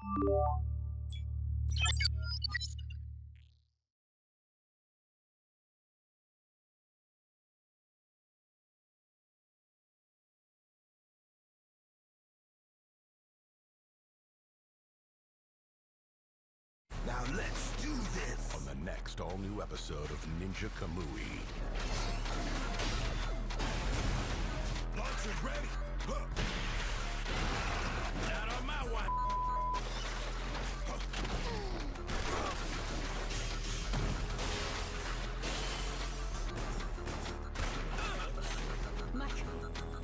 Now let's do this! On the next all-new episode of Ninja Kamui. Launcher's ready! Huh. Not on my watch! Mike,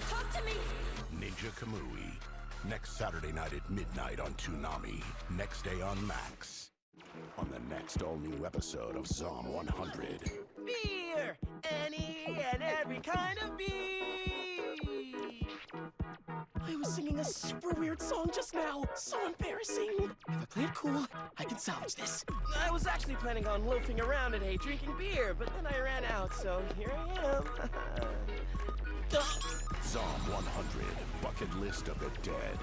talk to me! Ninja Kamui. Next Saturday night at midnight on Toonami. Next day on Max. On the next all-new episode of Zom 100. Beer! Any and every kind of beer! I was singing a super weird song just now. So embarrassing. If I play it cool, I can salvage this. I was actually planning on loafing around today drinking beer, but then I ran out, so here I am. Zom 100. Bucket List of the Dead.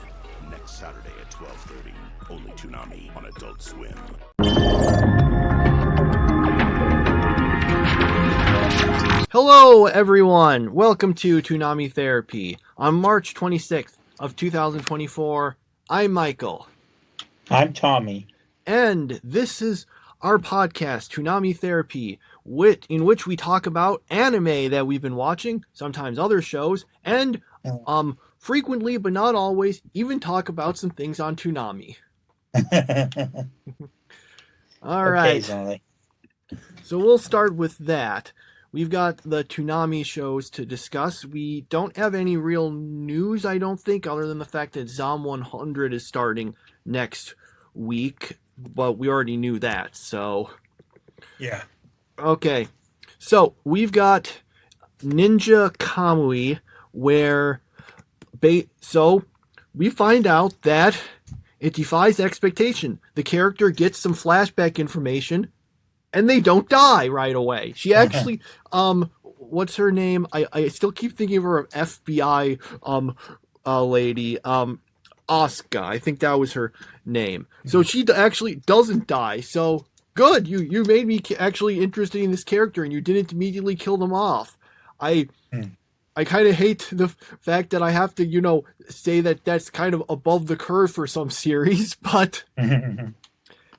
Next Saturday at 12:30. Only Toonami on Adult Swim. Hello, everyone. Welcome to Toonami Therapy. On March 26th of 2024, I'm Michael. I'm Tommy. And this is our podcast, Toonami Therapy, in which we talk about anime that we've been watching, sometimes other shows, and frequently, but not always, even talk about some things on Toonami. All right. Occasionally. So we'll start with that. We've got the Toonami shows to discuss. We don't have any real news, I don't think, other than the fact that Zom 100 is starting next week. But we already knew that, so... Yeah. Okay. So, we've got Ninja Kamui, where... So, we find out that it defies expectation. The character gets some flashback information, and they don't die right away. She actually, what's her name? I still keep thinking of her FBI lady, Asuka. I think that was her name. So she actually doesn't die. So good, you made me actually interested in this character, and you didn't immediately kill them off. I kind of hate the fact that I have to, say that that's kind of above the curve for some series, but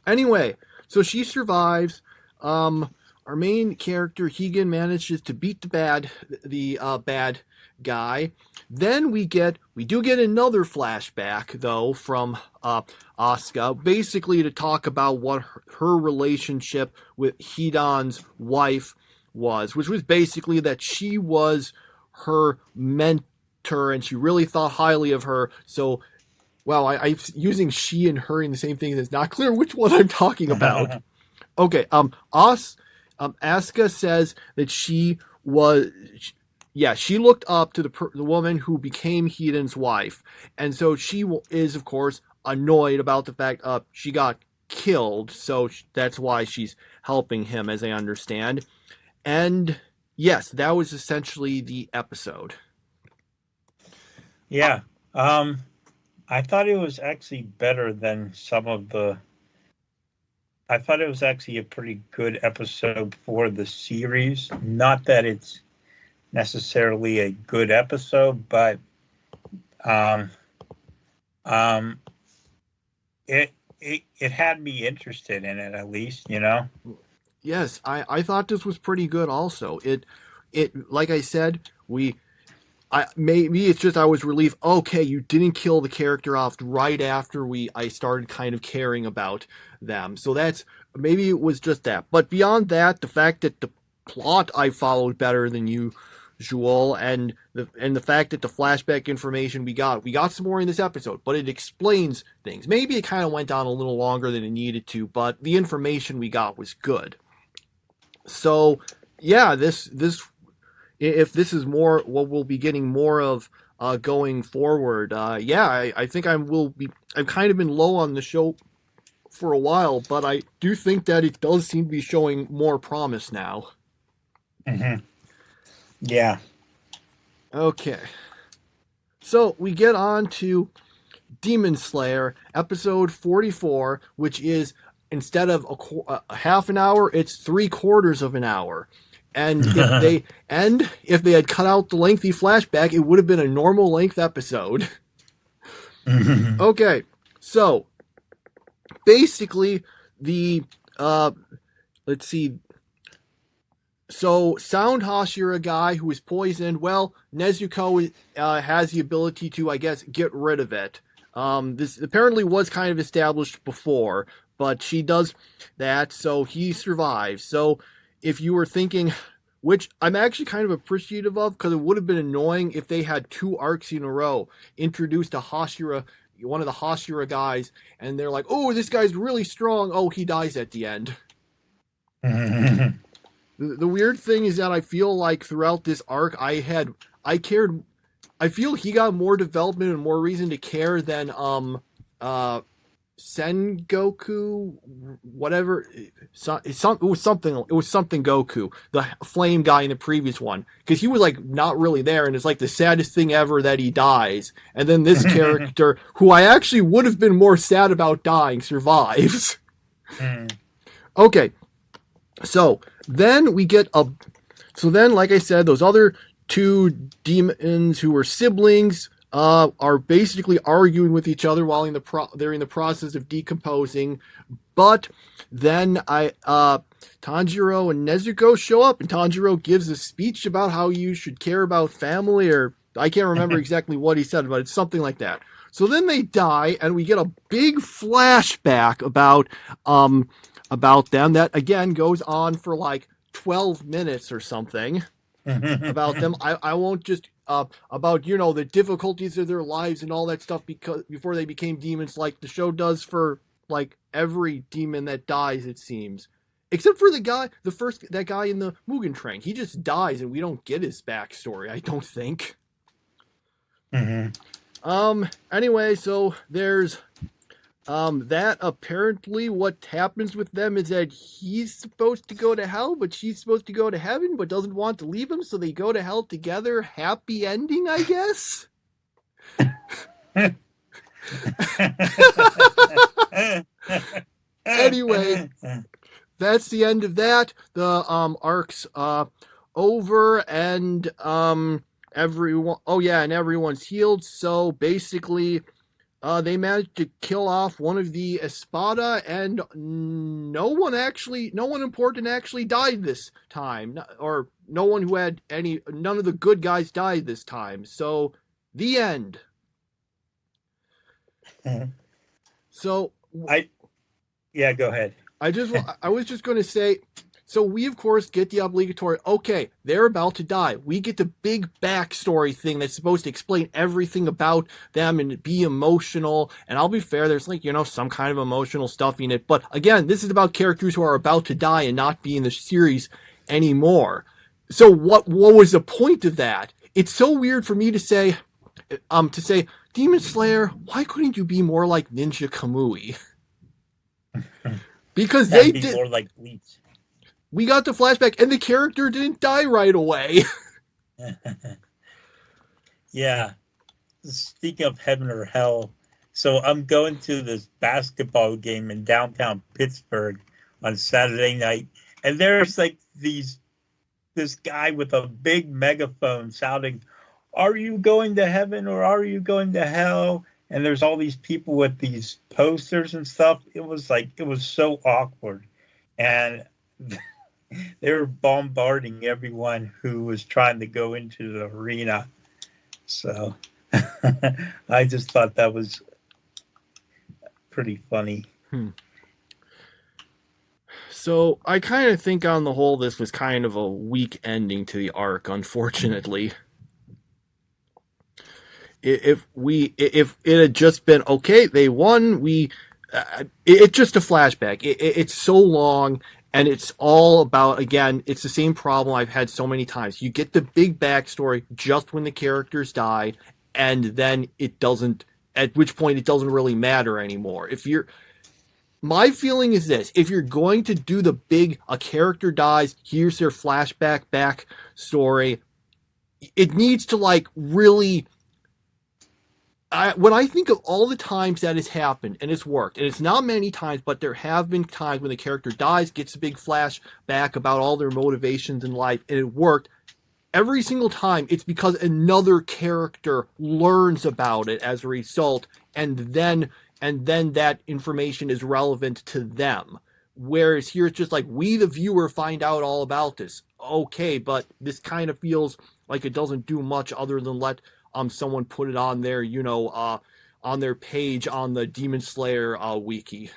anyway, so she survives. Our main character, Higan, manages to beat the bad guy. Then we do get another flashback, though, from Asuka, basically to talk about what her relationship with Hidan's wife was, which was basically that she was her mentor and she really thought highly of her. So, well, I'm using she and her in the same thing. It's not clear which one I'm talking about. Okay, Asuka says that she looked up to the woman who became Hidan's wife, and so she is, of course, annoyed about the fact she got killed, so that's why she's helping him, as I understand. And yes, that was essentially the episode. Yeah, I thought it was actually better than some of the... I thought it was actually a pretty good episode for the series. Not that it's necessarily a good episode, but it had me interested in it, at least, Yes, I thought this was pretty good also. It like I said, maybe it's just I was relieved, okay, you didn't kill the character off right after I started kind of caring about them. So maybe it was just that. But beyond that, the fact that the plot I followed better than usual, and the fact that the flashback information we got some more in this episode, but it explains things. Maybe it kind of went on a little longer than it needed to, but the information we got was good. So, yeah, if this is more what we'll be getting more of going forward, I think I've kind of been low on the show for a while, but I do think that it does seem to be showing more promise now. Mm-hmm. Yeah. Okay. So we get on to Demon Slayer, episode 44, which is instead of a half an hour, it's 3/4 of an hour. And if they had cut out the lengthy flashback, it would have been a normal length episode. Okay, so basically let's see. So Sound Hashira guy who is poisoned, well, Nezuko has the ability to, I guess, get rid of it. This apparently was kind of established before, but she does that, so he survives. So if you were thinking, which I'm actually kind of appreciative of, because it would have been annoying if they had 2 arcs in a row, introduced a Hashira, one of the Hashira guys, and they're like, oh, this guy's really strong. Oh, he dies at the end. The weird thing is that I feel like throughout this arc, I feel he got more development and more reason to care than Sengoku, whatever. It was something Goku, the flame guy in the previous one, because he was like not really there, and it's like the saddest thing ever that he dies. And then this character, who I actually would have been more sad about dying, survives. Okay, so then we get like I said, those other 2 demons who were siblings are basically arguing with each other while they're in the process of decomposing. But then Tanjiro and Nezuko show up, and Tanjiro gives a speech about how you should care about family, or I can't remember exactly what he said, but it's something like that. So then they die, and we get a big flashback about them that again goes on for like 12 minutes or something. About them. I won't just about the difficulties of their lives and all that stuff before they became demons, like the show does for like every demon that dies, it seems, except for that guy in the Mugen Train. He just dies and we don't get his backstory, I don't think. Anyway, so there's that apparently what happens with them is that he's supposed to go to hell, but she's supposed to go to heaven, but doesn't want to leave him, so they go to hell together. Happy ending, I guess? Anyway, that's the end of that. The arc's over, and everyone's healed, so basically they managed to kill off one of the Espada, and no one important actually died this time, or none of the good guys died this time. So, the end. So, go ahead. I was just going to say, so we, of course, get the obligatory, okay, they're about to die. We get the big backstory thing that's supposed to explain everything about them and be emotional. And I'll be fair, there's some kind of emotional stuff in it. But again, this is about characters who are about to die and not be in the series anymore. So what was the point of that? It's so weird for me to say, Demon Slayer, why couldn't you be more like Ninja Kamui? Because they did more like Bleach. We got the flashback, and the character didn't die right away. Yeah. Speaking of heaven or hell, so I'm going to this basketball game in downtown Pittsburgh on Saturday night, and there's like this guy with a big megaphone shouting, "Are you going to heaven or are you going to hell?" And there's all these people with these posters and stuff. It was so awkward. And they were bombarding everyone who was trying to go into the arena. So I just thought that was pretty funny. So I kind of think on the whole this was kind of a weak ending to the arc, unfortunately. If it had just been, okay, they won, it's just a flashback. It's so long, and it's all about, again, it's the same problem I've had so many times. You get the big backstory just when the characters die, and then at which point it doesn't really matter anymore. My feeling is this: if you're going to do a character dies, here's their flashback backstory, it needs to really when I think of all the times that has happened and it's worked, and it's not many times, but there have been times when the character dies, gets a big flashback about all their motivations in life, and it worked. Every single time, it's because another character learns about it as a result, and then that information is relevant to them. Whereas here, it's just like we, the viewer, find out all about this. Okay, but this kind of feels like it doesn't do much other than let someone put it on their, on their page on the Demon Slayer wiki.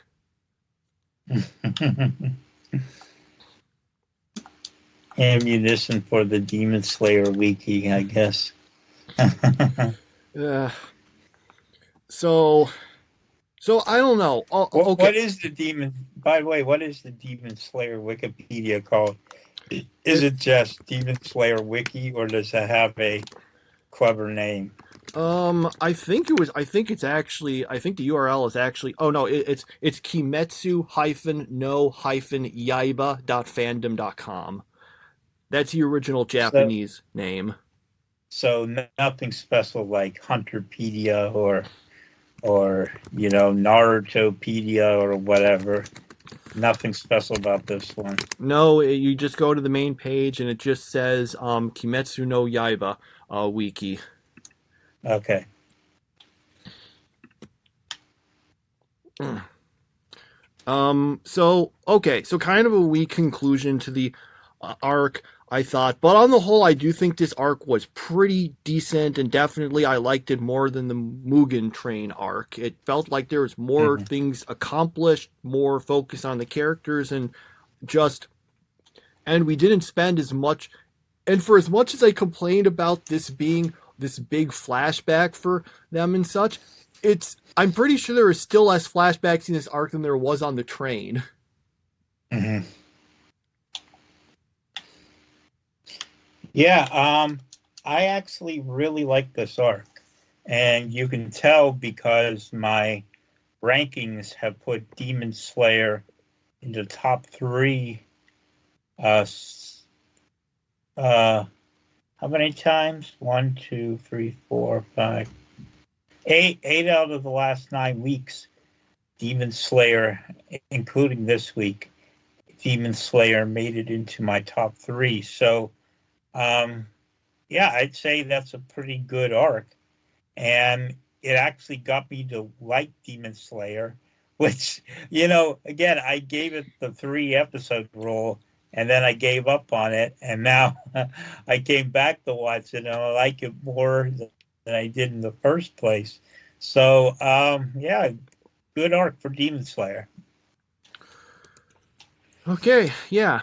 Ammunition for the Demon Slayer wiki, I guess. So I don't know. Okay. What is the Demon? By the way, what is the Demon Slayer Wikipedia called? Is it just Demon Slayer Wiki, or does it have a clever name? I think the URL is actually. Oh no, it's kimetsu-no-yaiba.fandom.com. That's the original Japanese name. So nothing special like Hunterpedia or Narutopedia or whatever. Nothing special about this one. No, you just go to the main page and it just says Kimetsu no Yaiba wiki. Okay. So kind of a weak conclusion to the arc, I thought, but on the whole, I do think this arc was pretty decent, and definitely I liked it more than the Mugen Train arc. It felt like there was more things accomplished, more focus on the characters, and we didn't spend as much. And for as much as I complained about this being this big flashback for them and such, I'm pretty sure there was still less flashbacks in this arc than there was on the train. Mm-hmm. Yeah, I actually really like this arc, and you can tell because my rankings have put Demon Slayer in the top 3. How many times? 1, 2, 3, 4, 5, 8 out of the last 9 weeks. Demon Slayer, including this week, Demon Slayer made it into my top 3. So. Yeah, I'd say that's a pretty good arc, and it actually got me to like Demon Slayer, which, again, I gave it the 3-episode rule, and then I gave up on it, and now I came back to watch it, and I like it more than I did in the first place. So, yeah, good arc for Demon Slayer. Okay, yeah.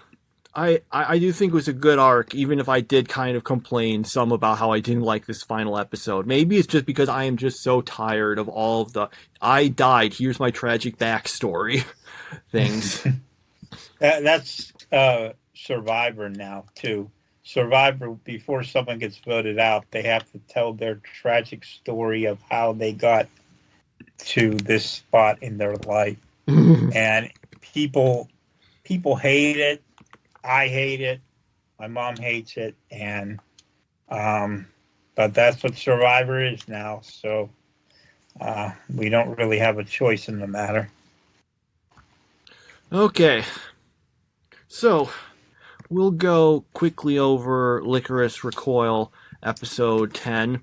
I do think it was a good arc, even if I did kind of complain some about how I didn't like this final episode. Maybe it's just because I am just so tired of all of the I died, here's my tragic backstory things. That's Survivor now, too. Survivor, before someone gets voted out, they have to tell their tragic story of how they got to this spot in their life. And people hate it. I hate it. My mom hates it, and but that's what Survivor is now. So we don't really have a choice in the matter. Okay, so we'll go quickly over Lycoris Recoil episode 10.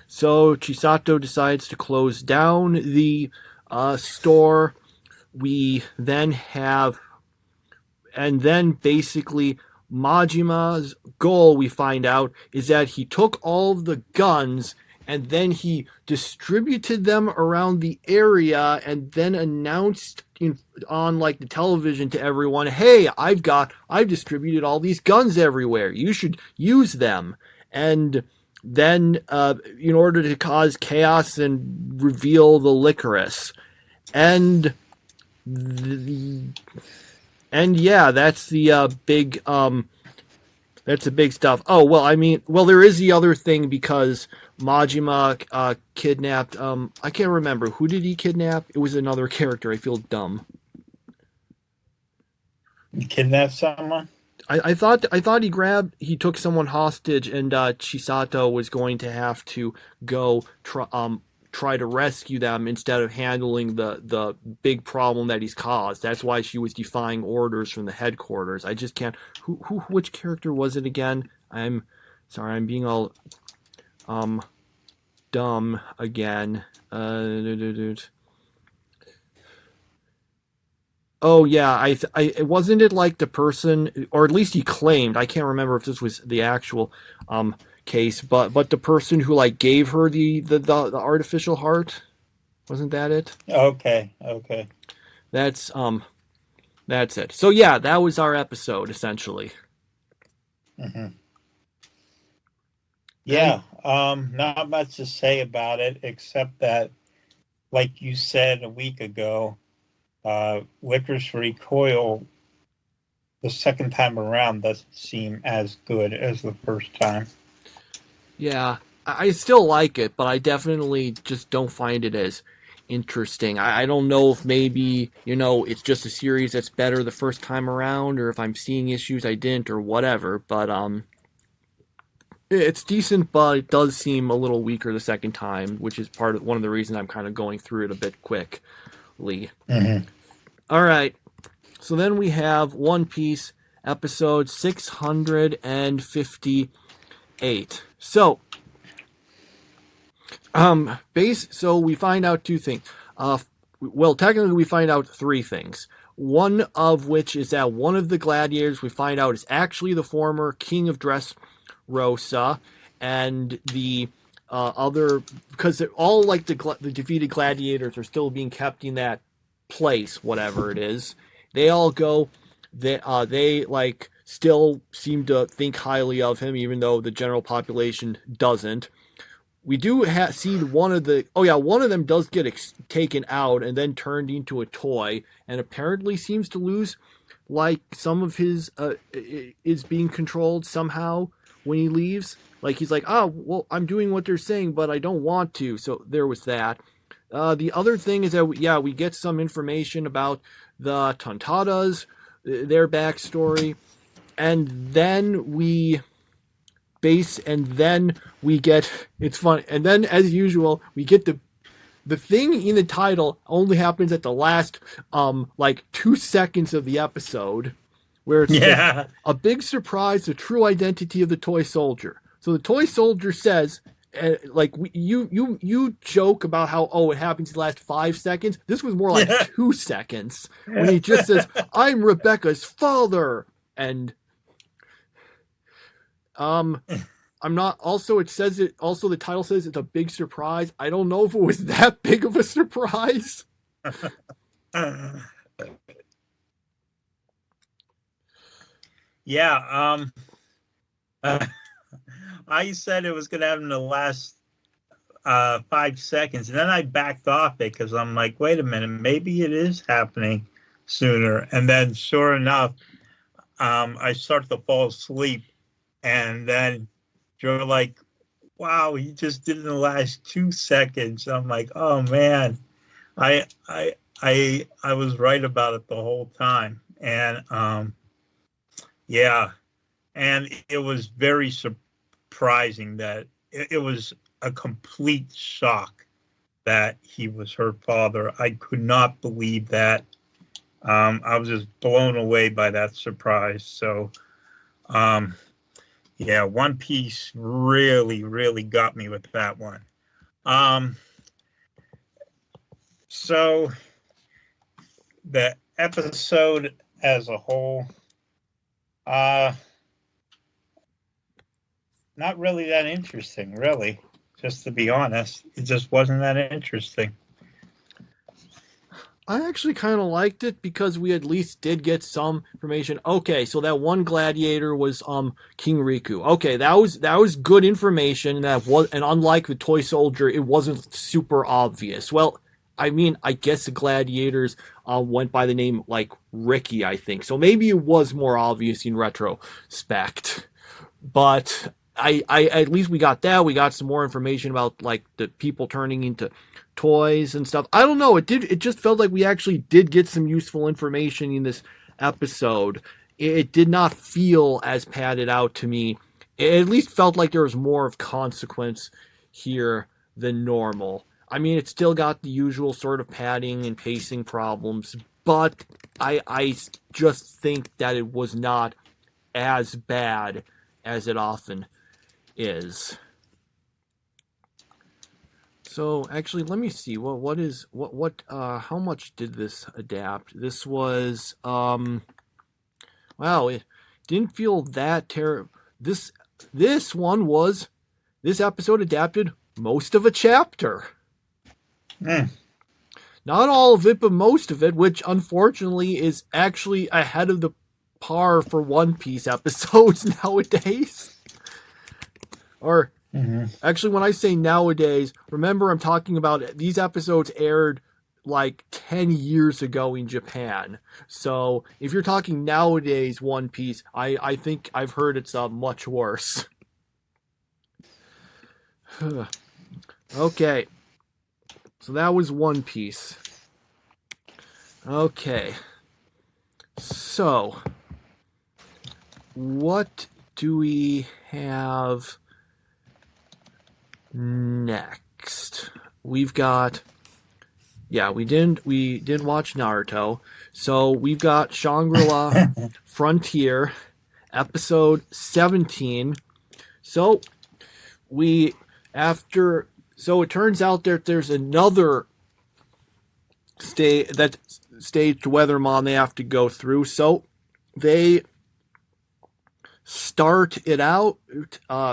So Chisato decides to close down the store. We then have. And then basically Majima's goal, we find out, is that he took all of the guns and then he distributed them around the area and then announced on like the television to everyone, hey, I've distributed all these guns everywhere. You should use them. And then in order to cause chaos and reveal the Lycoris. And yeah, that's the big stuff. Oh, well, there is the other thing because Majima kidnapped, I can't remember. Who did he kidnap? It was another character. I feel dumb. You kidnapped someone? I thought he took someone hostage, and Chisato was going to have to go try to rescue them instead of handling the big problem that he's caused. That's why she was defying orders from the headquarters. I just can't. Which character was it again? I'm sorry, I'm being all dumb again. Oh yeah, it wasn't it like the person, or at least he claimed. I can't remember if this was the actual case, but the person who like gave her the artificial heart, wasn't that it? Okay. That's it. So yeah, that was our episode essentially. Mm-hmm. Yeah, not much to say about it except that, like you said a week ago, Lycoris Recoil the second time around doesn't seem as good as the first time. Yeah, I still like it, but I definitely just don't find it as interesting. I don't know if maybe, it's just a series that's better the first time around, or if I'm seeing issues I didn't, or whatever, but it's decent, but it does seem a little weaker the second time, which is one of the reasons I'm kind of going through it a bit quickly. Mm-hmm. All right, so then we have One Piece episode 658. So, so we find out two things. Well, technically we find out three things. One of which is that one of the gladiators we find out is actually the former king of Dressrosa, and the other, because all like the defeated gladiators are still being kept in that place, whatever it is. They all go. They like still seem to think highly of him, even though the general population doesn't. We do see one of them does get taken out and then turned into a toy, and apparently seems to lose like some of his is being controlled somehow when he leaves. Like he's like, oh well, I'm doing what they're saying, but I don't want to. So there was that. The other thing is that we get some information about the Tontatas, their backstory, and then we get, it's fun, and then as usual we get the thing in the title only happens at the last 2 seconds of the episode, where it's says, a big surprise, the true identity of the toy soldier. So the toy soldier says, you joke about how it happens in the last 5 seconds. This was more like 2 seconds when he just says, "I'm Rebecca's father," and I'm not. Also, it says it. Also, the title says it's a big surprise. I don't know if it was that big of a surprise. Yeah. I said it was going to happen in the last 5 seconds, and then I backed off it because I'm like, wait a minute, maybe it is happening sooner. And then, sure enough, I start to fall asleep, and then you're like, wow, he just did it in the last 2 seconds. I'm like, oh man, I was right about it the whole time, and yeah, and it was very surprising that it was a complete shock that he was her father. I could not believe that. I was just blown away by that surprise. So, yeah, One Piece really, really got me with that one. So the episode as a whole, not really that interesting, really. Just to be honest, it just wasn't that interesting. I actually kind of liked it because we at least did get some information. Okay, so that one gladiator was King Riku. Okay, that was good information. And unlike the toy soldier, it wasn't super obvious. Well, I mean, I guess the gladiators went by the name like Ricky, I think. So maybe it was more obvious in retrospect. But I at least we got that. We got some more information about like the people turning into toys and stuff. I don't know. It just felt like we actually did get some useful information in this episode. It did not feel as padded out to me. It at least felt like there was more of consequence here than normal. I mean, it's still got the usual sort of padding and pacing problems, but I just think that it was not as bad as it often is. So actually, let me see how much did this adapt? This was wow, it didn't feel that terrible. This episode adapted most of a chapter. Not all of it, but most of it, which unfortunately is actually ahead of the par for One Piece episodes nowadays. Or actually, when I say nowadays, remember I'm talking about these episodes aired like 10 years ago in Japan. So if you're talking nowadays One Piece, I think I've heard it's much worse. Okay. So that was One Piece. Okay. So, what do we have next? We've got, we didn't watch Naruto. So we've got Shangri-La Frontier, episode 17. So it turns out that there's another stage Weathermon they have to go through. So they start it out.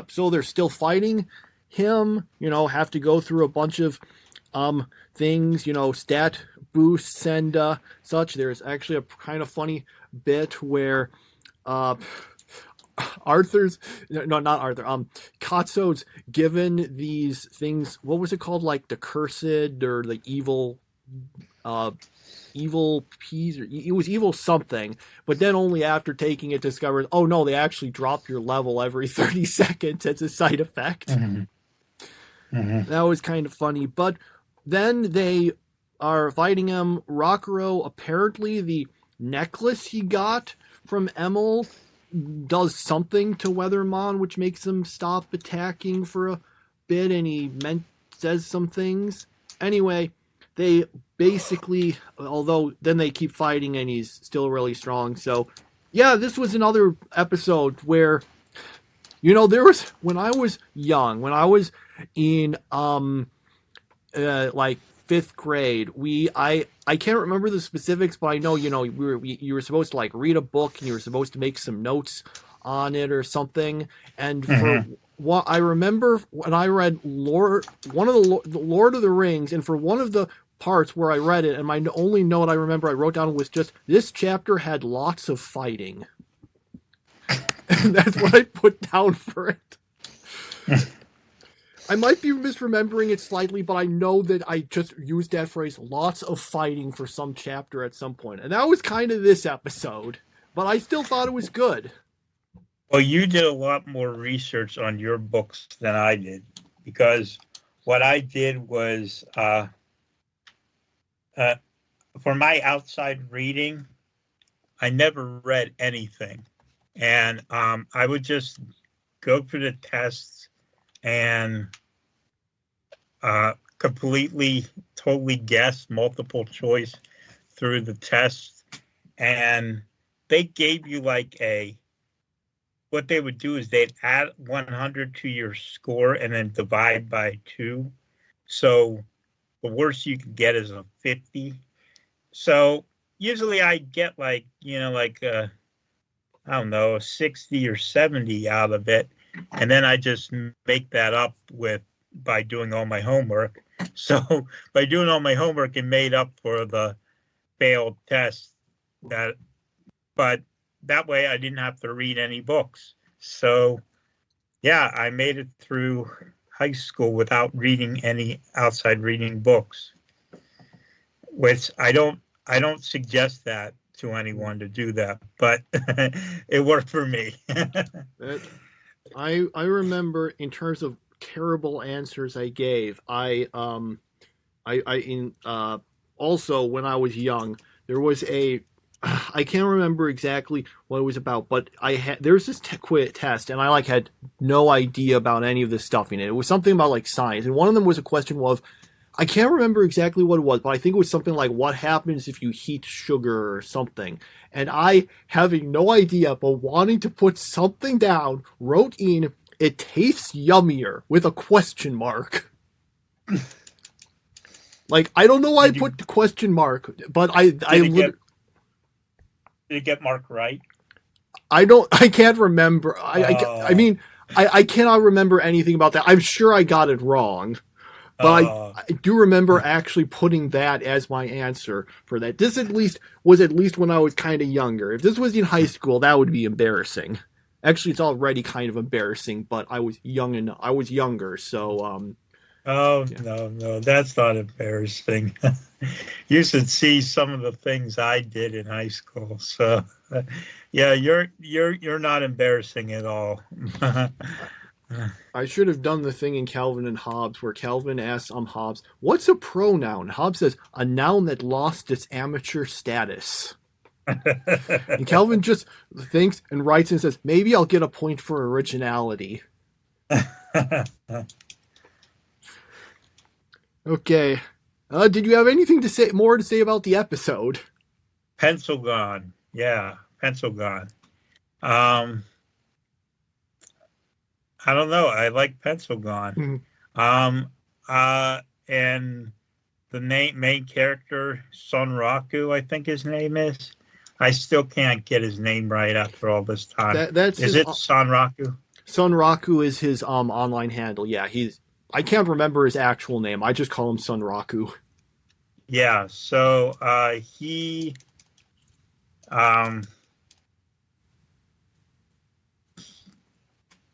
So they're still fighting him, have to go through a bunch of things, stat boosts and such. There's actually a kind of funny bit where Katsu's given these things, what was it called, like the cursed or the evil peas, or it was evil something, but then only after taking it discovers, oh no, they actually drop your level every 30 seconds as a side effect. That was kind of funny, but then they are fighting him. Rockero, apparently the necklace he got from Emil does something to Weathermon, which makes him stop attacking for a bit, and he says some things. Anyway, they basically, although then they keep fighting and he's still really strong. So, yeah, this was another episode where, there was, when I was young, when I was in, like 5th grade, I can't remember the specifics, but I know, you were supposed to like read a book and you were supposed to make some notes on it or something. And for what I remember when I read the Lord of the Rings, and for one of the parts where I read it, and my only note I remember I wrote down was just, this chapter had lots of fighting. And that's what I put down for it. I might be misremembering it slightly, but I know that I just used that phrase, lots of fighting, for some chapter at some point. And that was kind of this episode, but I still thought it was good. Well, you did a lot more research on your books than I did, because what I did was, for my outside reading, I never read anything. And I would just go through the tests and totally guess, multiple choice through the test. And they gave you what they would do is they'd add 100 to your score and then divide by 2. So the worst you could get is a 50. So usually I get a 60 or 70 out of it. And then I just make that up by doing all my homework. So by doing all my homework, it made up for the failed test. But that way I didn't have to read any books. So yeah, I made it through high school without reading any outside reading books, which I don't suggest that to anyone to do that, but it worked for me. I remember, in terms of terrible answers I gave, also when I was young, there was I can't remember exactly what it was about, but there was this quiz test, and I had no idea about any of this stuff in it. It was something about science, and one of them was a question of I can't remember exactly what it was, but I think it was something like what happens if you heat sugar or something. And I, having no idea, but wanting to put something down, wrote in, it tastes yummier, with a question mark. Like, I don't know why I put the question mark, but Did it get Mark right? I can't remember. I mean, I cannot remember anything about that. I'm sure I got it wrong. But I do remember actually putting that as my answer for that. This was at least when I was kind of younger. If this was in high school, that would be embarrassing. Actually, it's already kind of embarrassing, but I was younger, so Oh, yeah. no, that's not embarrassing. You should see some of the things I did in high school. So, yeah, you're not embarrassing at all. I should have done the thing in Calvin and Hobbes where Calvin asks Hobbes, "What's a pronoun?" Hobbes says, "A noun that lost its amateur status." And Calvin just thinks and writes and says, "Maybe I'll get a point for originality." Okay. Did you have anything more to say about the episode? Pencil gone. Yeah, pencil gone. I don't know. I like pencil gone. Mm-hmm. And the main character, Sonraku, I think his name is. I still can't get his name right after all this time. Is it Sonraku? Sonraku is his online handle. Yeah, I can't remember his actual name. I just call him Sonraku. Yeah, so he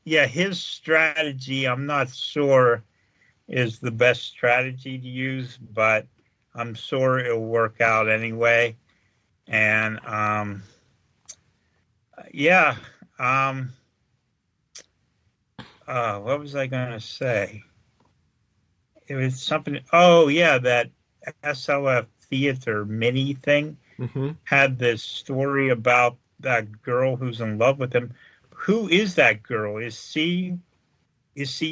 his strategy, I'm not sure is the best strategy to use, but I'm sure it'll work out anyway. And what was I going to say? It was something. Oh, yeah, that SLF Theater mini thing had this story about that girl who's in love with him. Who is that girl? Is she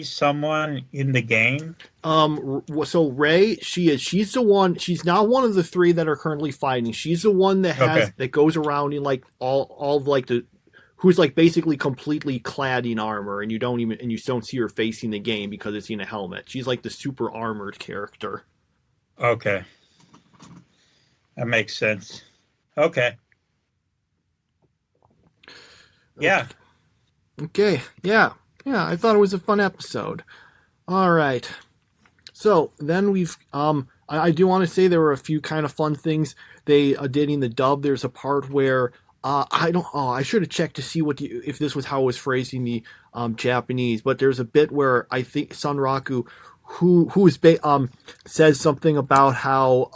someone in the game? So Ray, she's the one. She's not one of the three that are currently fighting. She's the one that goes around in like all like who's like basically completely clad in armor, and you don't see her face in the game because it's in a helmet. She's like the super armored character. Okay, that makes sense. Okay. Yeah. Okay. Yeah. I thought it was a fun episode. All right. So then we've I do want to say there were a few kind of fun things they did in the dub. There's a part where I should have checked to see if this was how it was phrased in the Japanese, but there's a bit where I think Sonraku says something about how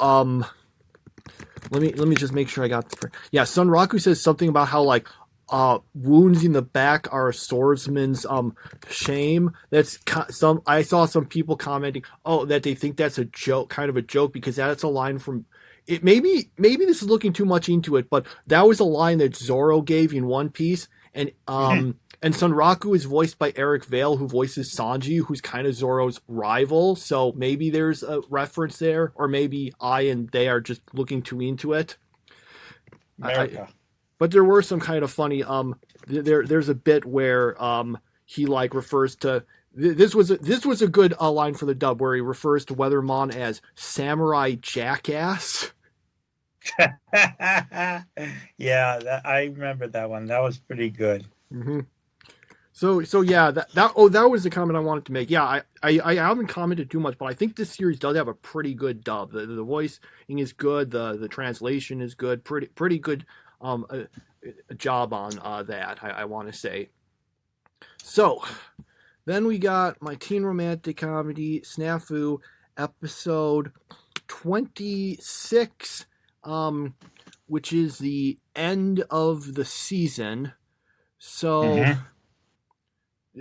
let me just make sure I got this. Yeah, Sonraku says something about how like wounds in the back are a swordsman's shame. I saw some people commenting, that they think that's a joke, kind of a joke, because that's a line from it. Maybe this is looking too much into it, but that was a line that Zoro gave in One Piece, and and Sonraku is voiced by Eric Vale, who voices Sanji, who's kind of Zoro's rival. So maybe there's a reference there, or maybe I and they are just looking too into it. But there were some kind of funny. There's a bit where he like refers to this was a good line for the dub where he refers to Weathermon as samurai jackass. Yeah, I remember that one. That was pretty good. Mm-hmm. So yeah, that was the comment I wanted to make. Yeah, I haven't commented too much, but I think this series does have a pretty good dub. The voicing is good. The translation is good. Pretty good. A job on that, I want to say. So then we got my teen romantic comedy SNAFU episode 26, which is the end of the season. So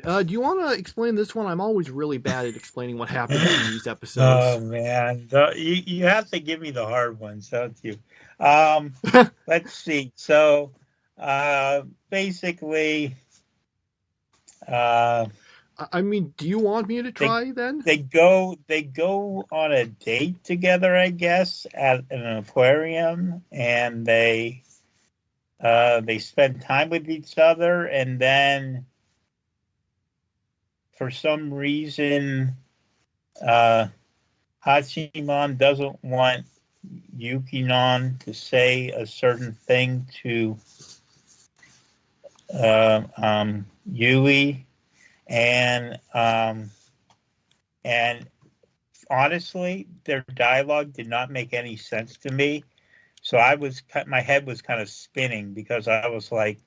do you want to explain this one? I'm always really bad at explaining what happens in these episodes. Oh man, you have to give me the hard ones, don't you? Let's see. So basically I mean, do you want me to try then? They go on a date together, I guess, at an aquarium, and they spend time with each other, and then for some reason, Hachiman doesn't want Yukinon to say a certain thing to Yui, and honestly, their dialogue did not make any sense to me. So my head was kind of spinning because I was like,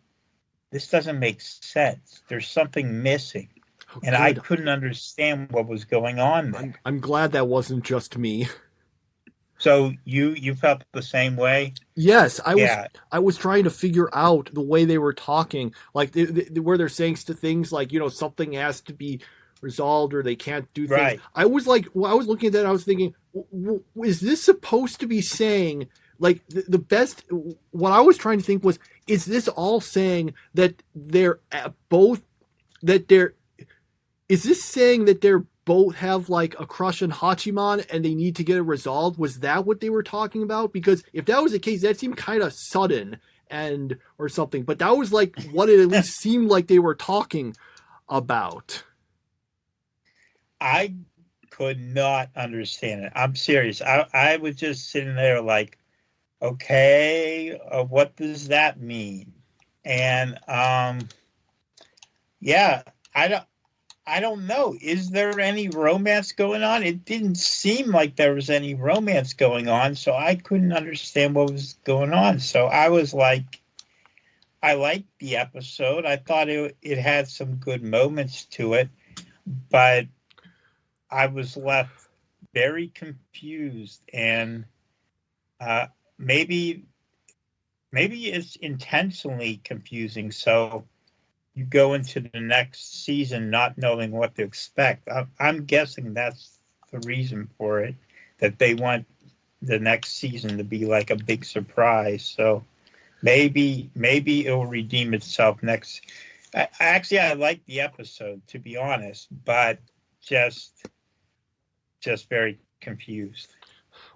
this doesn't make sense. There's something missing. Oh, and I couldn't understand what was going on there. I'm glad that wasn't just me. So you felt the same way? Yes, I was trying to figure out the way they were talking, like where they're saying things like, something has to be resolved or they can't do things. Right. I was like, I was looking at that, I was thinking, is this supposed to be saying, like, the best, what I was trying to think was, is this all saying that they're both, is this saying that they're both have like a crush on Hachiman and they need to get it resolved? Was that what they were talking about? Because if that was the case, that seemed kind of sudden or something. But that was like what it at least seemed like they were talking about. I could not understand it. I'm serious. I was just sitting there like, okay, what does that mean? And yeah, I don't know. Is there any romance going on? It didn't seem like there was any romance going on, so I couldn't understand what was going on. So I was like, I liked the episode. I thought it had some good moments to it, but I was left very confused, and maybe it's intentionally confusing. So you go into the next season not knowing what to expect. I'm guessing that's the reason for it, that they want the next season to be like a big surprise. So maybe it'll redeem itself next. I liked the episode, to be honest, but just very confused.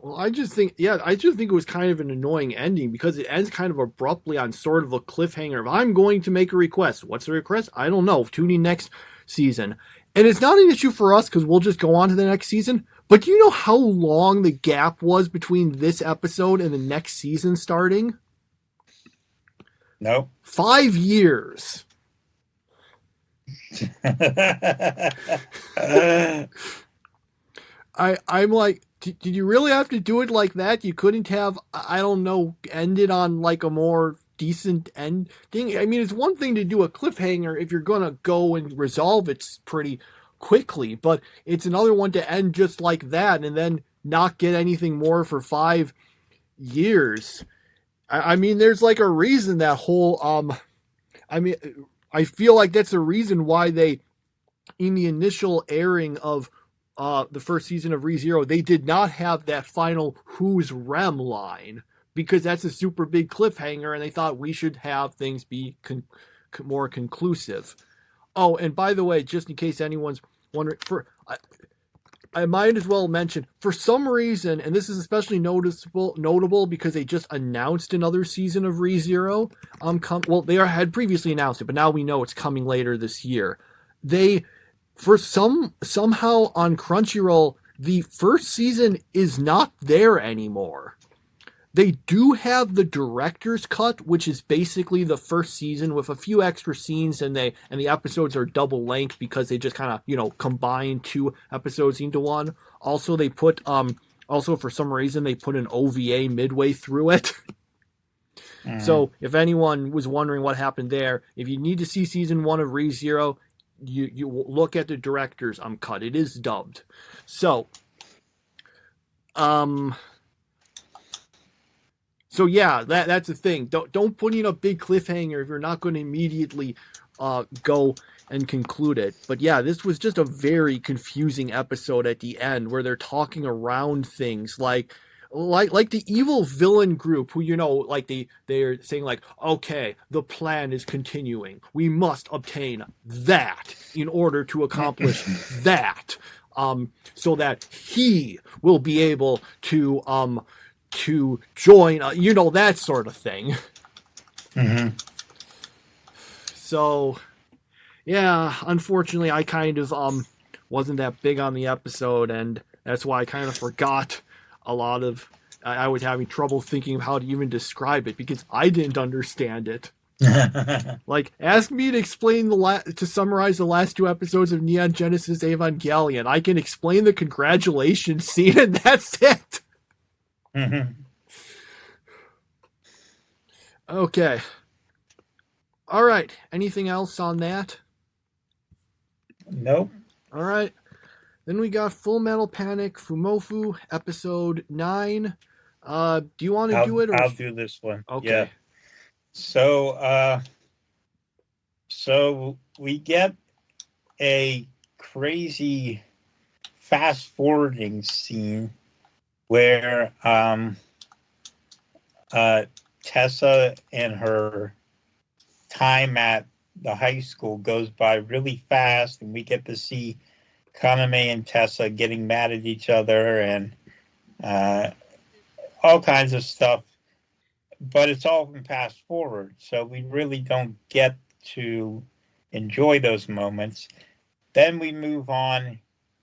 Well, I just think it was kind of an annoying ending because it ends kind of abruptly on sort of a cliffhanger of, I'm going to make a request. What's the request? I don't know. Tune in next season. And it's not an issue for us because we'll just go on to the next season. But do you know how long the gap was between this episode and the next season starting? No. 5 years. I'm like, did you really have to do it like that? You couldn't have, I don't know, ended on like a more decent ending? I mean, it's one thing to do a cliffhanger if you're going to go and resolve it pretty quickly, but it's another one to end just like that and then not get anything more for 5 years. I mean, there's like a reason that whole, I mean, I feel like that's a reason why they, in the initial airing of the first season of ReZero, they did not have that final "Who's Rem" line because that's a super big cliffhanger, and they thought we should have things be more conclusive. Oh, and by the way, just in case anyone's wondering, I might as well mention, for some reason, and this is especially notable because they just announced another season of ReZero. They had previously announced it, but now we know it's coming later this year. Somehow on Crunchyroll, the first season is not there anymore. They do have the director's cut, which is basically the first season with a few extra scenes, and the episodes are double length because they just kind of, combine 2 episodes into one. Also, they put, for some reason, they put an OVA midway through it. So if anyone was wondering what happened there, if you need to see season 1 of ReZero, you look at the director's cut. It is dubbed. So yeah, that's the thing. Don't put in a big cliffhanger if you're not going to immediately go and conclude it. But yeah, this was just a very confusing episode at the end where they're talking around things like like the evil villain group who, like they're saying like, okay, the plan is continuing. We must obtain that in order to accomplish that. So that he will be able to join, that sort of thing. Mm-hmm. So, yeah, unfortunately, I kind of wasn't that big on the episode, and that's why I kind of forgot a lot of. I was having trouble thinking of how to even describe it because I didn't understand it. Like, ask me to explain to summarize the last 2 episodes of Neon Genesis Evangelion. I can explain the congratulations scene, and that's it. Mm-hmm. Okay. All right. Anything else on that? Nope. All right. Then we got Full Metal Panic Fumoffu episode 9. Do you want to do it? Or... I'll do this one. Okay. Yeah. So we get a crazy fast forwarding scene where Tessa and her time at the high school goes by really fast, and we get to see Kaname and Tessa getting mad at each other and all kinds of stuff. But it's all from past forward, so we really don't get to enjoy those moments. Then we move on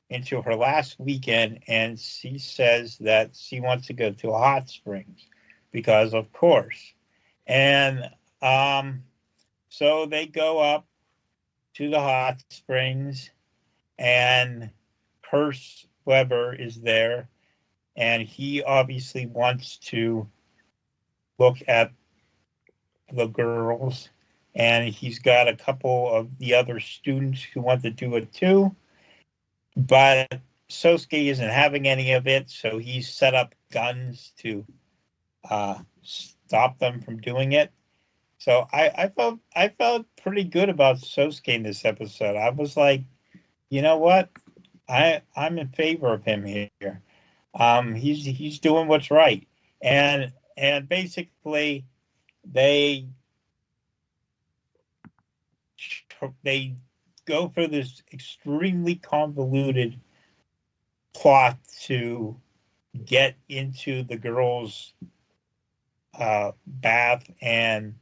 into her last weekend, and she says that she wants to go to hot springs because, of course. And so they go up to the hot springs, and Curse Weber is there, and he obviously wants to look at the girls, and he's got a couple of the other students who want to do it too, but Sosuke isn't having any of it, so he's set up guns to stop them from doing it. So I felt pretty good about Sosuke in this episode. I was like, you know what, I'm in favor of him here. He's doing what's right, and basically they go for this extremely convoluted plot to get into the girls' bath, and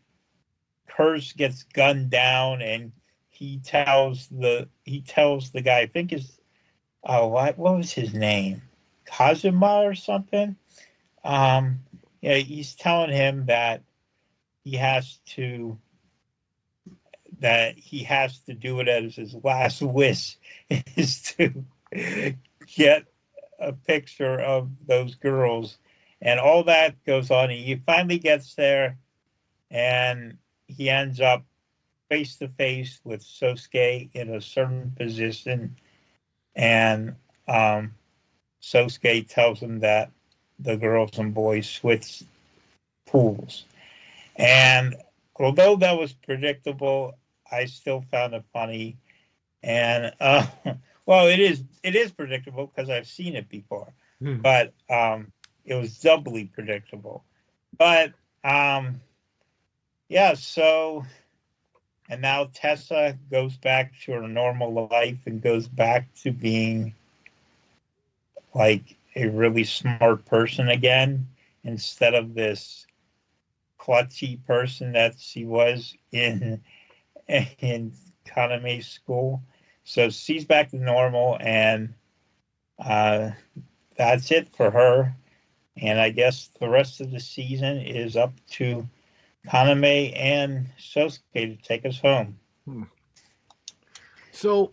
Curse gets gunned down, and he tells the guy, I think what was his name? Kazuma or something? Yeah, he's telling him that he has to do it as his last wish is to get a picture of those girls, and all that goes on. He finally gets there, and he ends up face to face with Sosuke in a certain position, and Sosuke tells him that the girls and boys switch pools. And although that was predictable, I still found it funny. And well, it is predictable because I've seen it before. But it was doubly predictable. But yeah, so, and now Tessa goes back to her normal life and goes back to being like a really smart person again, instead of this klutzy person that she was in Kaname's school. So she's back to normal, and that's it for her. And I guess the rest of the season is up to Kaname and Sosuke to take us home. So,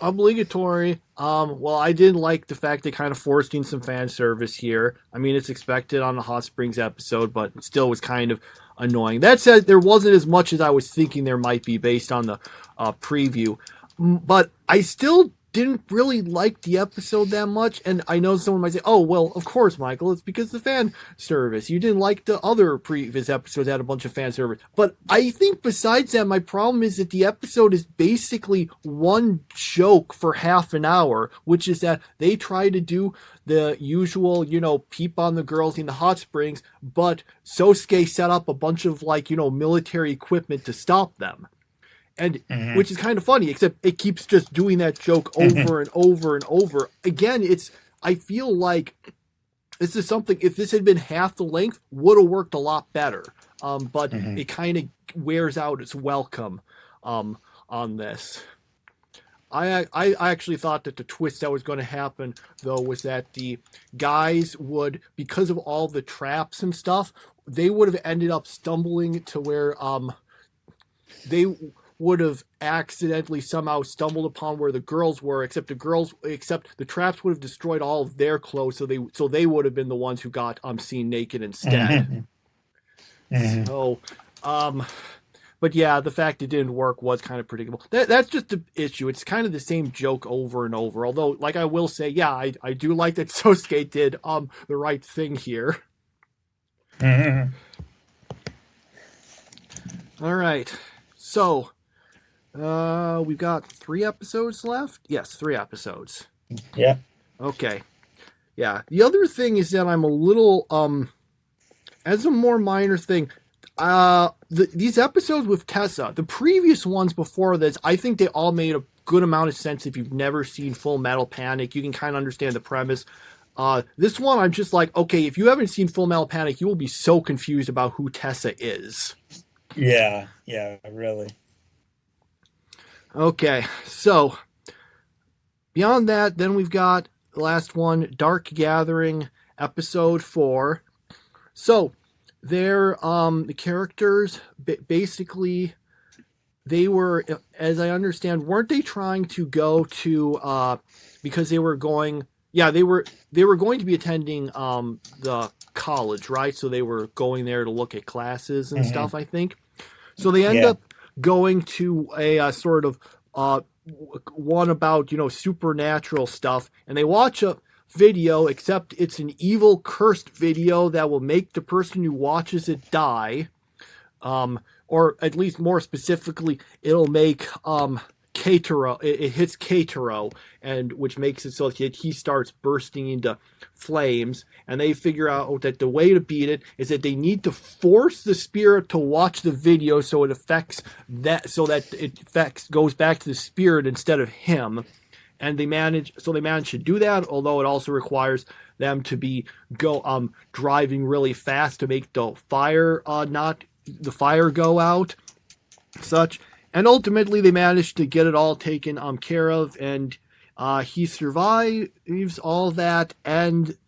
obligatory. Well, I didn't like the fact they kind of forced in some fan service here. I mean, it's expected on the Hot Springs episode, but it still was kind of annoying. That said, there wasn't as much as I was thinking there might be based on the preview. But I still didn't really like the episode that much. And I know someone might say, oh, well, of course, Michael, it's because of the fan service. You didn't like the other previous episodes that had a bunch of fan service. But I think besides that, my problem is that the episode is basically one joke for half an hour, which is that they try to do the usual, peep on the girls in the hot springs, but Sosuke set up a bunch of military equipment to stop them. And which is kind of funny, except it keeps just doing that joke over and over and over. Again, I feel like this is something, if this had been half the length, would have worked a lot better. But it kind of wears out its welcome on this. I actually thought that the twist that was going to happen, though, was that the guys would, because of all the traps and stuff, they would have ended up stumbling to where they would have accidentally somehow stumbled upon where the girls were, except the traps would have destroyed all of their clothes, so they would have been the ones who got seen naked instead. So, but yeah, the fact it didn't work was kind of predictable. That's just the issue. It's kind of the same joke over and over. Although, like I will say, yeah, I do like that Sosuke did the right thing here. All right, so we've got 3 episodes left. Yes, 3 episodes. Yeah. Okay. Yeah. The other thing is that I'm a little as a more minor thing. These episodes with Tessa, the previous ones before this, I think they all made a good amount of sense. If you've never seen Full Metal Panic, you can kind of understand the premise. This one, I'm just like, okay, if you haven't seen Full Metal Panic, you will be so confused about who Tessa is. Yeah, really. Okay, so beyond that, then we've got the last one, Dark Gathering, episode 4. So they're the characters basically, they were, as I understand, weren't they trying to go to because they were going, they were going to be attending the college, right? So they were going there to look at classes and stuff, I think. So they end up going to a sort of one about supernatural stuff, and they watch a video, except it's an evil cursed video that will make the person who watches it die, or at least more specifically, it'll make Keitaro, it hits Keitaro, and which makes it so that he starts bursting into flames, and they figure out that the way to beat it is that they need to force the spirit to watch the video so it affects that, so that it goes back to the spirit instead of him. And they manage to do that, although it also requires them to be driving really fast to make the fire go out, such. And ultimately, they managed to get it all taken care of, and he survives all that, and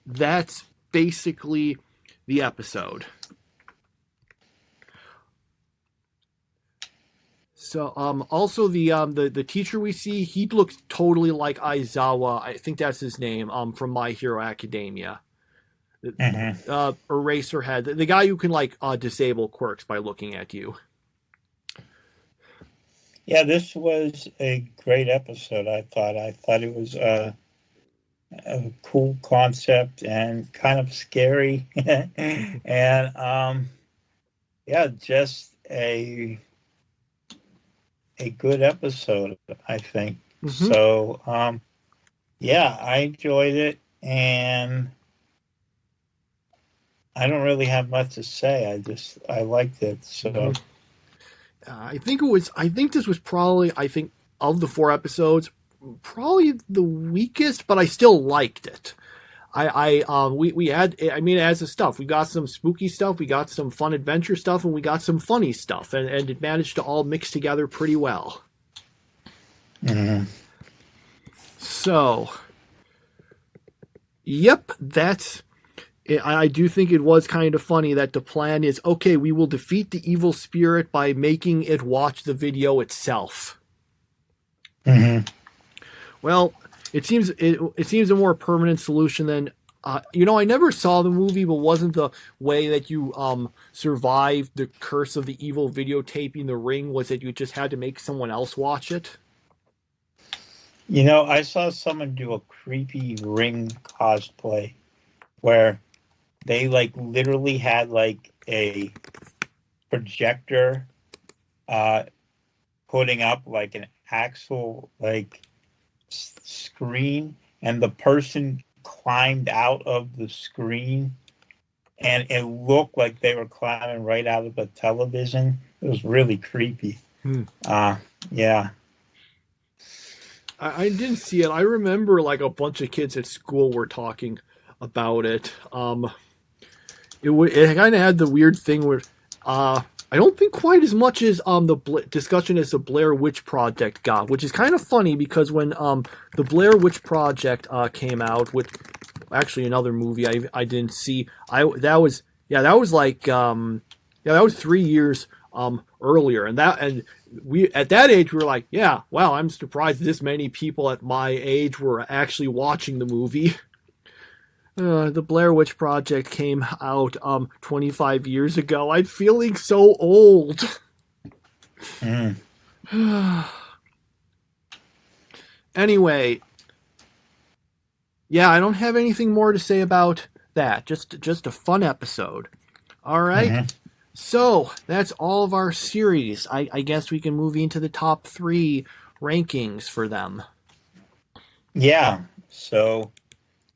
that's basically the episode. So, also the teacher we see, he looks totally like Aizawa. I think that's his name. From My Hero Academia. Eraserhead, the guy who can disable quirks by looking at you. Yeah, this was a great episode. I thought it was a cool concept and kind of scary, and just a good episode, I think. So, I enjoyed it, and I don't really have much to say. I liked it. So. I think this was probably, of the 4 episodes, probably the weakest, but I still liked it. We had, it has the stuff. We got some spooky stuff, we got some fun adventure stuff, and we got some funny stuff, and it managed to all mix together pretty well. So, yep, I do think it was kind of funny that the plan is, okay, we will defeat the evil spirit by making it watch the video itself. Well, it seems a more permanent solution than, I never saw the movie, but wasn't the way that you survived the curse of the evil videotaping the ring was that you just had to make someone else watch it? You know, I saw someone do a creepy Ring cosplay where they like literally had like a projector putting up like an actual like screen, and the person climbed out of the screen, and it looked like they were climbing right out of the television. It was really creepy. Yeah. I didn't see it. I remember like a bunch of kids at school were talking about it. It kind of had the weird thing where I don't think quite as much as the discussion as the Blair Witch Project got, which is kind of funny because when the Blair Witch Project came out, which actually another movie I didn't see, that was 3 years earlier, and we at that age we were like, yeah, wow, I'm surprised this many people at my age were actually watching the movie. The Blair Witch Project came out 25 years ago. I'm feeling so old. Anyway, yeah, I don't have anything more to say about that. Just a fun episode. All right. So that's all of our series. I guess we can move into the top 3 rankings for them. Yeah. So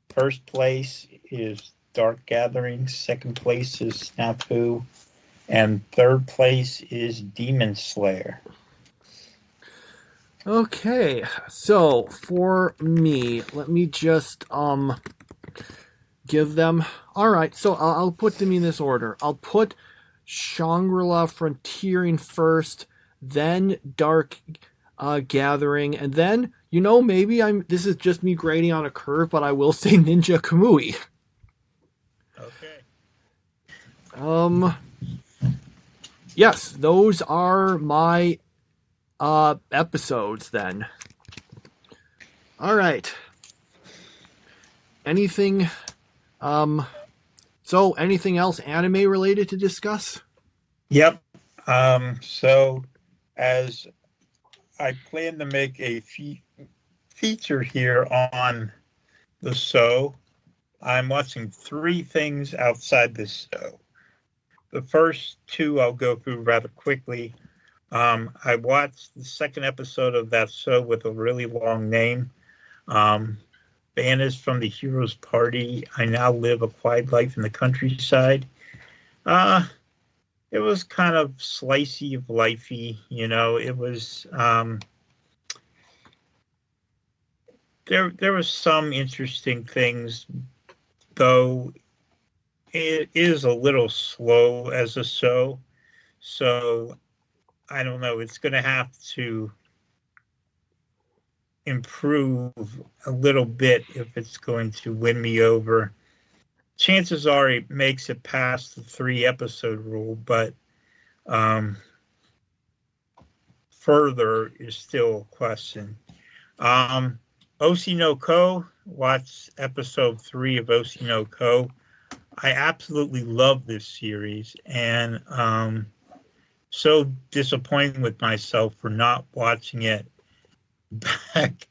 first place is Dark Gathering. Second place is SNAFU. And third place is Demon Slayer. Okay. So for me, let me just give them. All right. So I'll put them in this order. I'll put Shangri-La Frontiering first, then Dark Gathering, and then, maybe this is just me grading on a curve, but I will say Ninja Kamui. Okay. Yes, those are my episodes then. All right. Anything anything else anime related to discuss? Yep. So as I plan to make a feature here on the show, I'm watching 3 things outside this show. The first 2 I'll go through rather quickly. I watched the second episode of that show with a really long name. Banished from the Hero's Party, I Now Live a Quiet Life in the Countryside. It was kind of slicey of lifey, it was there was some interesting things, though it is a little slow as a show. So I don't know, it's gonna have to improve a little bit if it's going to win me over. Chances are it makes it past the 3 episode rule, but further is still a question. Oshi no Ko, watch episode 3 of Oshi no Ko. I absolutely love this series, and so disappointed with myself for not watching it back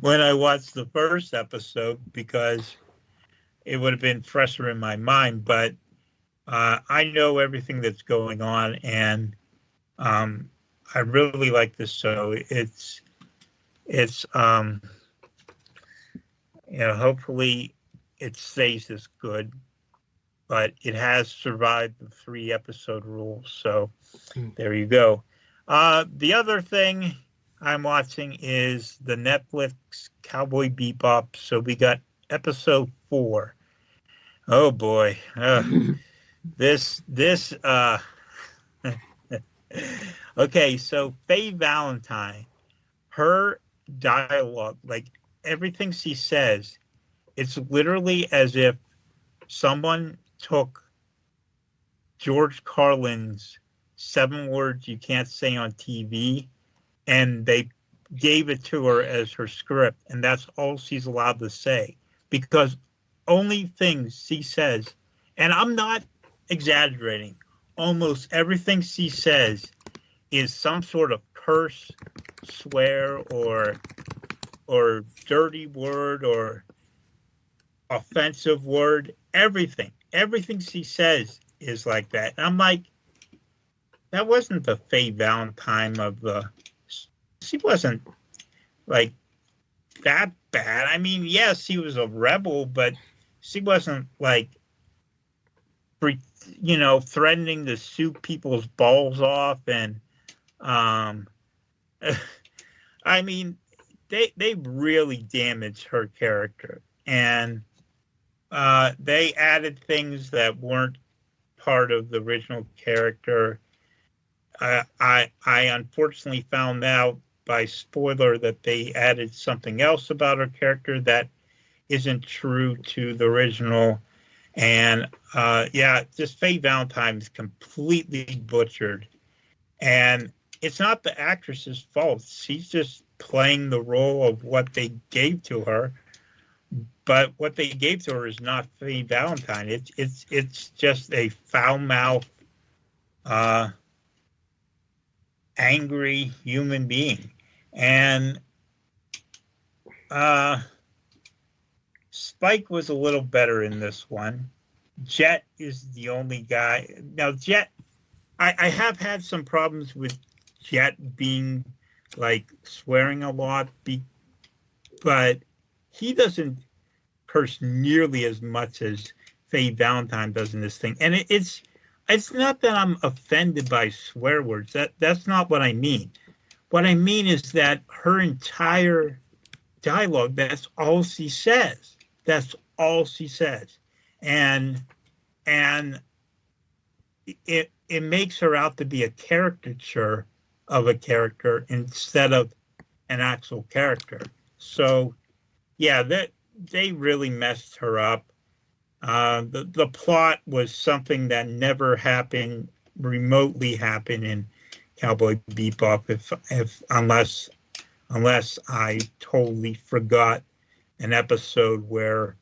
when I watched the first episode, because it would have been fresher in my mind. But I know everything that's going on, and I really like this show. It's hopefully it stays as good, but it has survived the 3 episode rule. So there you go. The other thing I'm watching is the Netflix Cowboy Bebop. So we got episode 4. Oh boy. This okay, so Faye Valentine, her dialogue, like everything she says, it's literally as if someone took George Carlin's 7 words you can't say on TV, and they gave it to her as her script, and that's all she's allowed to say, because only things she says, and I'm not exaggerating, almost everything she says is some sort of curse, swear, or or dirty word or offensive word. Everything she says is like that. And I'm like, that wasn't the Faye Valentine of the. She wasn't like that bad. I mean, yes, she was a rebel, but she wasn't like, threatening to sue people's balls off. And I mean, they really damaged her character, and they added things that weren't part of the original character. I unfortunately found out by spoiler that they added something else about her character that isn't true to the original. And just Faye Valentine is completely butchered. And it's not the actress's fault. She's just playing the role of what they gave to her. But what they gave to her is not Faye Valentine. It's just a foul-mouthed, angry human being. And Spike was a little better in this one. Jet is the only guy. Now, Jet, I have had some problems with Jet being like swearing a lot, but he doesn't curse nearly as much as Faye Valentine does in this thing. And it's not that I'm offended by swear words. That's not what I mean. What I mean is that her entire dialogue, that's all she says. That's all she says. And it makes her out to be a caricature of a character instead of an actual character. So, yeah, they really messed her up. The plot was something that never happened, remotely happened in Cowboy Bebop, unless I totally forgot an episode where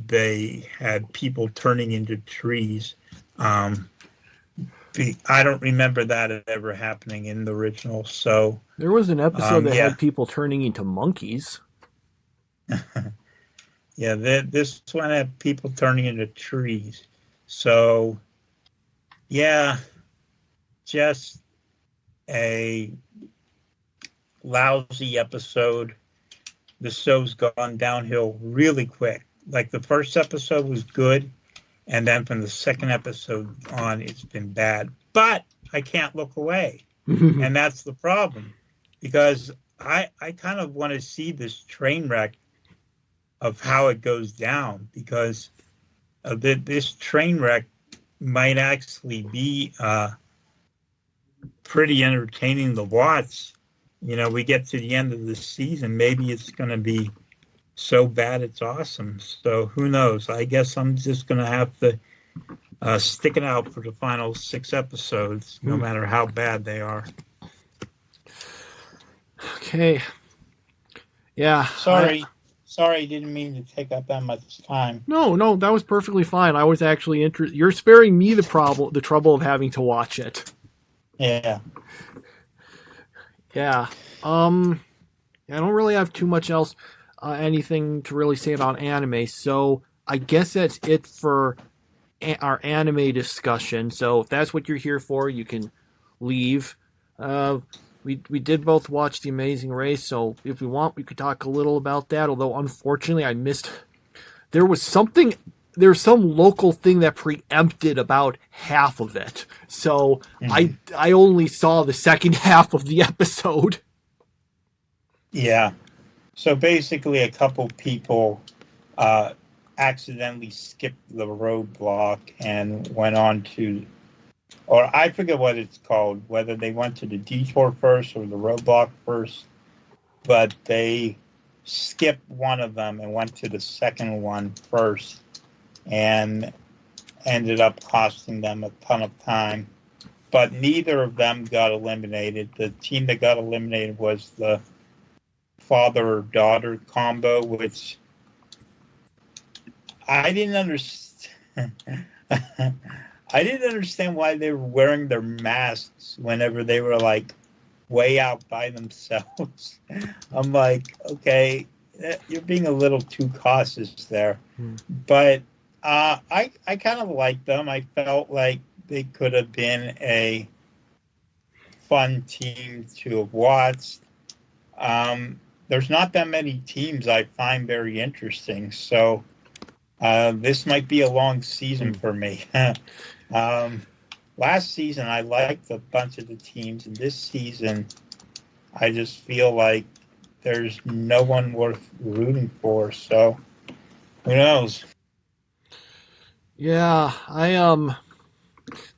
they had people turning into trees. I don't remember that ever happening in the original. So there was an episode that had people turning into monkeys. Yeah, this one had people turning into trees. So, yeah, just a lousy episode. The show's gone downhill really quick. Like, the first episode was good, and then from the second episode on, it's been bad. But I can't look away, and that's the problem, because I kind of want to see this train wreck of how it goes down, because this train wreck might actually be pretty entertaining to watch. We get to the end of the season, maybe it's going to be so bad it's awesome. So who knows? I guess I'm just going to have to stick it out for the final 6 episodes, no matter how bad they are. Okay. Yeah. Sorry, didn't mean to take up that much time. No, that was perfectly fine. I was actually interested. You're sparing me the trouble of having to watch it. Yeah. Yeah. I don't really have too much else, anything to really say about anime. So I guess that's it for our anime discussion. So if that's what you're here for, you can leave. We did both watch The Amazing Race, so if we want, we could talk a little about that. Although unfortunately, I missed. There's some local thing that preempted about half of it, so I only saw the second half of the episode. Yeah. So basically, a couple people accidentally skipped the roadblock and went on to, or I forget what it's called, whether they went to the detour first or the roadblock first, but they skipped one of them and went to the second one first, and ended up costing them a ton of time. But neither of them got eliminated. The team that got eliminated was the father-daughter combo, which I didn't understand. I didn't understand why they were wearing their masks whenever they were like way out by themselves. I'm like, okay, you're being a little too cautious there. But I kind of liked them. I felt like they could have been a fun team to have watched. There's not that many teams I find very interesting, so this might be a long season for me. Last season, I liked a bunch of the teams, and this season, I just feel like there's no one worth rooting for, so who knows? Yeah,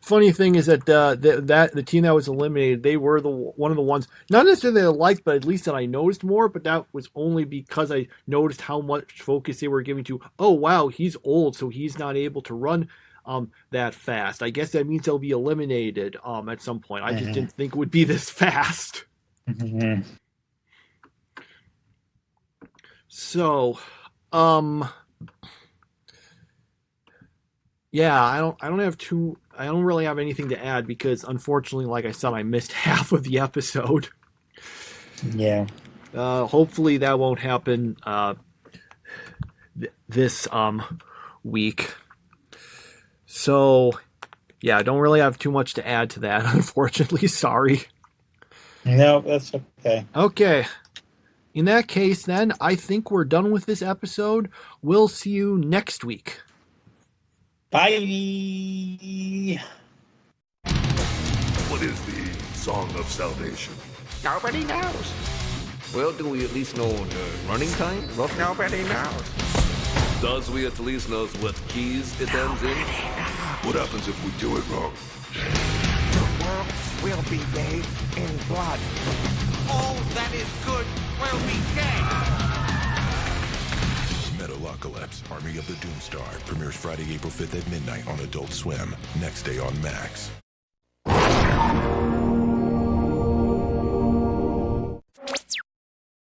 funny thing is that the team that was eliminated, they were one of the ones, not necessarily that I liked, but at least that I noticed more. But that was only because I noticed how much focus they were giving to. Oh wow, he's old, so he's not able to run that fast. I guess that means they'll be eliminated at some point. I just didn't think it would be this fast. So, yeah, I don't really have anything to add because unfortunately, like I said, I missed half of the episode. Yeah. Hopefully that won't happen this week. So, yeah, I don't really have too much to add to that, unfortunately. Sorry. No, that's okay. Okay. In that case, then, I think we're done with this episode. We'll see you next week. Bye. What is the Song of Salvation? Nobody knows. Well, do we at least know the running time? Roughly? Nobody knows. Does we at least knows what keys it ends in? What happens if we do it wrong? The world will be bathed in blood. All that is good will be dead. Metalocalypse, Army of the Doomstar, premieres Friday, April 5th at midnight on Adult Swim. Next day on Max.